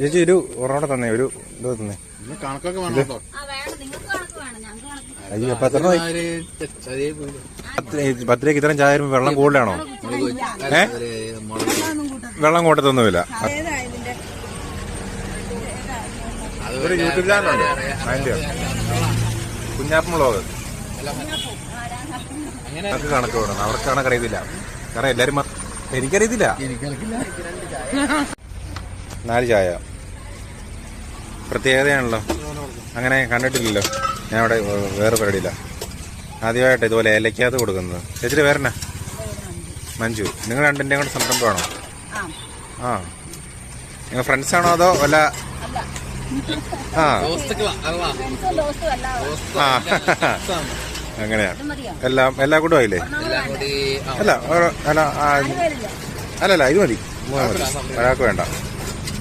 ചേച്ചി ഒരു ഒറോടെ തന്നെ ഒരു ഇത് തന്നെ. അയ്യോ അപ്പൊ എത്ര പത്തിലേക്ക് ഇത്രയും ചായ വെള്ളം കൂടുതലാണോ? വെള്ളം കൂട്ടത്തൊന്നുമില്ല. ഒരു യൂട്യൂബ് ചാനലുണ്ട് അതിന്റെ കുഞ്ഞാപ്പം വ്ളോഗ്. അവർക്ക് കണക്ക് വേണം, അവർക്ക് കണക്കറിയത്തില്ല. കാരണം എല്ലാരും എനിക്കറിയത്തില്ല. 4 ചായ പ്രത്യേകതയാണല്ലോ, അങ്ങനെ കണ്ടിട്ടില്ലല്ലോ. ഞാൻ അവിടെ വേറെ പരിപാടിയില്ല, ആദ്യമായിട്ട് ഇതുപോലെ ഏലക്കകത്ത് കൊടുക്കുന്നത്. ചേച്ചിയുടെ പേരെന്നാ? മഞ്ജു. നിങ്ങൾ രണ്ടിൻ്റെയും കൂടെ സംരംഭമാണോ? ആ, നിങ്ങൾ ഫ്രണ്ട്സാണോ അതോ വല്ല? ആ ആ അങ്ങനെയാണ്. എല്ലാ കൂട്ടും ആയില്ലേ? അല്ല അല്ല ഇത് മതി, ഒരാൾക്ക് വേണ്ട.